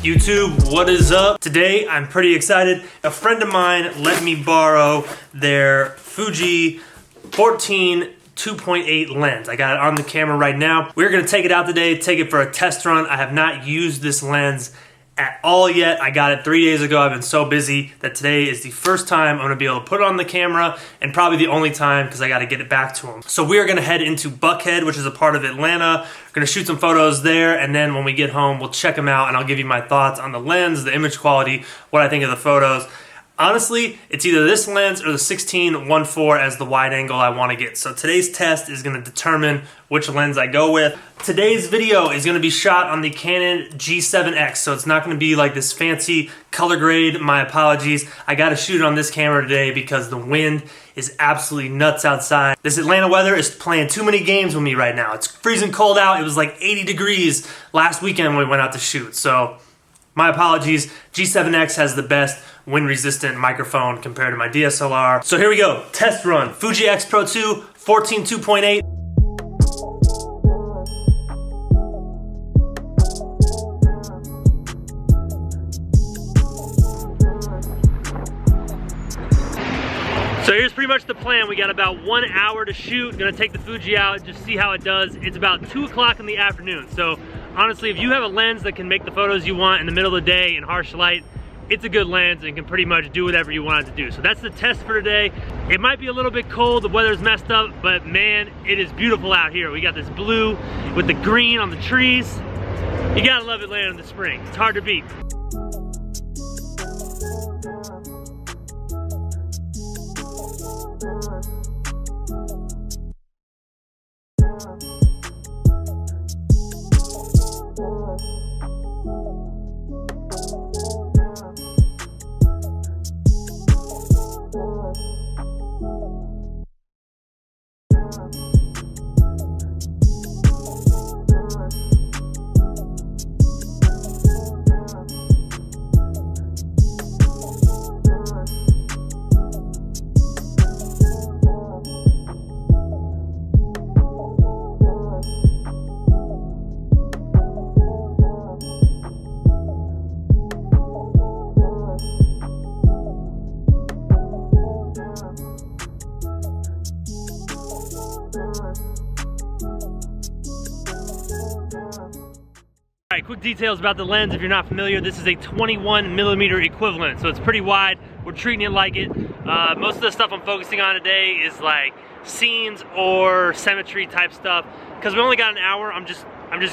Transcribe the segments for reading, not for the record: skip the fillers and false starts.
YouTube, what is up? Today, I'm pretty excited. A friend of mine let me borrow their Fuji 14 2.8 lens. I got it on the camera right now. We're gonna take it out today, take it for a test run. I have not used this lens at all yet. I got it 3 days ago. I've been so busy that today is the first time I'm gonna be able to put it on the camera, and probably the only time because I gotta get it back to him. So we are gonna head into Buckhead, which is a part of Atlanta. We're gonna shoot some photos there, and then when we get home, we'll check them out and I'll give you my thoughts on the lens, the image quality, what I think of the photos. Honestly, it's either this lens or the 16-1.4 as the wide angle I want to get. So today's test is going to determine which lens I go with. Today's video is going to be shot on the Canon G7X, so it's not going to be like this fancy color grade. My apologies. I got to shoot it on this camera today because the wind is absolutely nuts outside. This Atlanta weather is playing too many games with me right now. It's freezing cold out. It was like 80 degrees last weekend when we went out to shoot. So my apologies. G7X has the best wind-resistant microphone compared to my DSLR. So here we go, test run. Fuji Xpro2 14 2.8. So here's pretty much the plan. We got about 1 hour to shoot. Gonna take the Fuji out, just see how it does. It's about 2 o'clock in the afternoon. So honestly, if you have a lens that can make the photos you want in the middle of the day in harsh light, it's a good lens and can pretty much do whatever you want it to do. So that's the test for today. It might be a little bit cold, the weather's messed up, but man, it is beautiful out here. We got this blue with the green on the trees. You gotta love Atlanta in the spring. It's hard to beat. All right, quick details about the lens. If you're not familiar, this is a 21mm equivalent, so it's pretty wide. We're treating it like it. Most of the stuff I'm focusing on today is like scenes or symmetry type stuff. Because we only got an hour, I'm just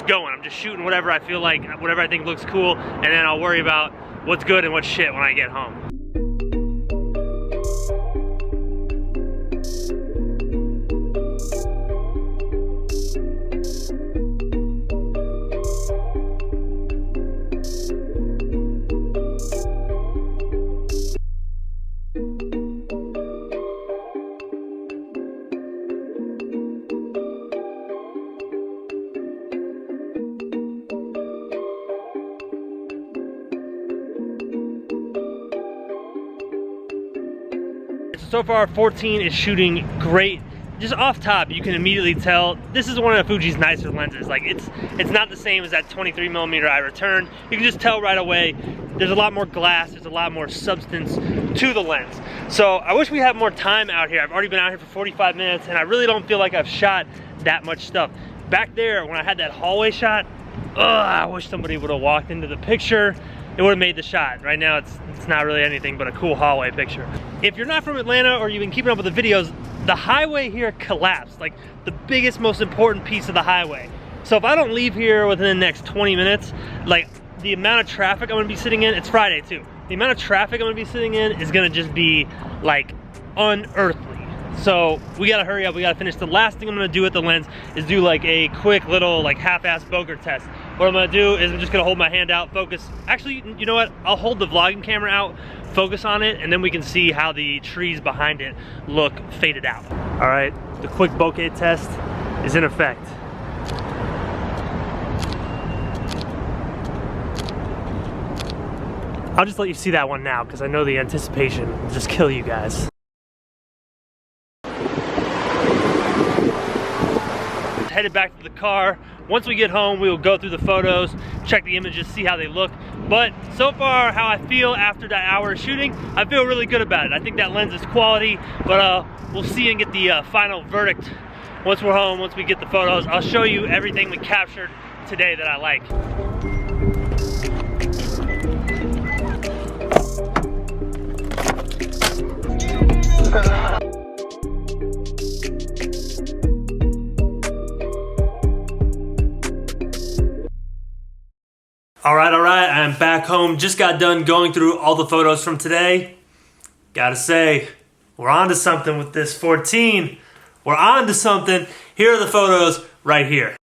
going. I'm just shooting whatever I feel like, whatever I think looks cool, and then I'll worry about what's good and what's shit when I get home. So far, 14 is shooting great. Just off top, you can immediately tell this is one of Fuji's nicer lenses. Like it's not the same as that 23mm I returned. You can just tell right away. There's a lot more glass. There's a lot more substance to the lens. So I wish we had more time out here. I've already been out here for 45 minutes, and I really don't feel like I've shot that much stuff. Back there, when I had that hallway shot, I wish somebody would have walked into the picture. It would have made the shot. Right now, it's not really anything but a cool hallway picture. If you're not from Atlanta or you've been keeping up with the videos, the highway here collapsed, like the biggest, most important piece of the highway. So if I don't leave here within the next 20 minutes, like the amount of traffic I'm gonna be sitting in, it's Friday too. The amount of traffic I'm gonna be sitting in is gonna just be like unearthly. So we gotta hurry up, we gotta finish. The last thing I'm gonna do with the lens is do like a quick little like half-ass bokeh test. What I'm gonna do is I'm just gonna hold my hand out, focus. Actually, you know what? I'll hold the vlogging camera out, focus on it, and then we can see how the trees behind it look faded out. All right, the quick bokeh test is in effect. I'll just let you see that one now because I know the anticipation will just kill you guys. Headed back to the car. Once we get home, we will go through the photos, check the images, see how they look. But so far, how I feel after that hour of shooting, I feel really good about it. I think that lens is quality, but we'll see and get the final verdict once we're home, once we get the photos. I'll show you everything we captured today that I like. All right, I'm back home. Just got done going through all the photos from today. Gotta say, we're on to something with this 14. We're on to something. Here are the photos right here.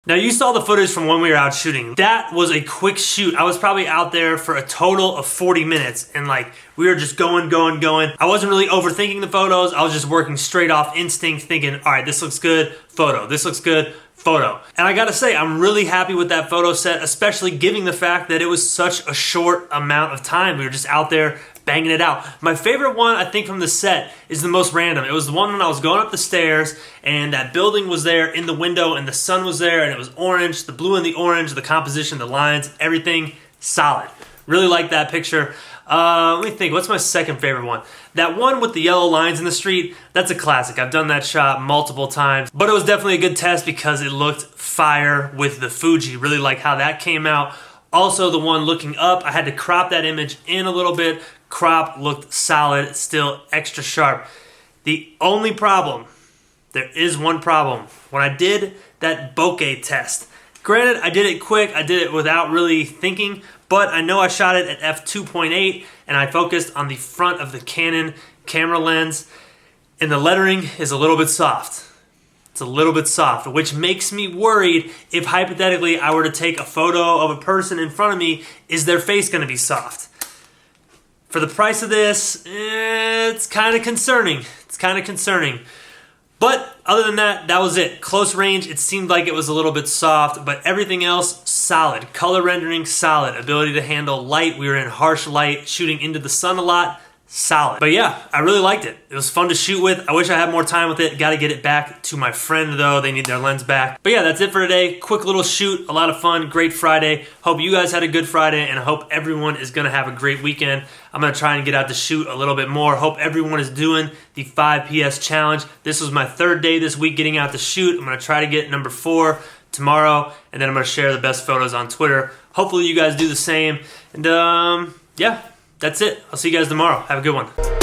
Now you saw the footage from when we were out shooting. That was a quick shoot. I was probably out there for a total of 40 minutes and like we were just going. I wasn't really overthinking the photos. I was just working straight off instinct thinking, all right, this looks good, photo. This looks good, photo. And I gotta say, I'm really happy with that photo set, especially given the fact that it was such a short amount of time. We were just out there banging it out. My favorite one, I think, from the set is the most random. It was the one when I was going up the stairs and that building was there in the window and the sun was there and it was orange, the blue and the orange, the composition, the lines, everything solid. Really like that picture. Let me think, what's my second favorite one? That one with the yellow lines in the street, that's a classic. I've done that shot multiple times, but it was definitely a good test because it looked fire with the Fuji. Really like how that came out. Also, the one looking up, I had to crop that image in a little bit. Crop looked solid, still extra sharp. The only problem, there is one problem. When I did that bokeh test, granted, I did it quick, I did it without really thinking, but I know I shot it at f2.8 and I focused on the front of the Canon camera lens and the lettering is a little bit soft. It's a little bit soft, which makes me worried if hypothetically I were to take a photo of a person in front of me, is their face gonna be soft? For the price of this, it's kind of concerning. It's kind of concerning. But other than that, that was it. Close range, it seemed like it was a little bit soft, but everything else, solid. Color rendering, solid. Ability to handle light. We were in harsh light, shooting into the sun a lot. Solid. But yeah, I really liked it. It was fun to shoot with. I wish I had more time with it. Got to get it back to my friend though. They need their lens back. But yeah, that's it for today. Quick little shoot. A lot of fun. Great Friday. Hope you guys had a good Friday and I hope everyone is going to have a great weekend. I'm going to try and get out to shoot a little bit more. Hope everyone is doing the 5 PS challenge. This was my 3rd day this week getting out to shoot. I'm going to try to get number 4 tomorrow and then I'm going to share the best photos on Twitter. Hopefully you guys do the same. And yeah. That's it. I'll see you guys tomorrow. Have a good one.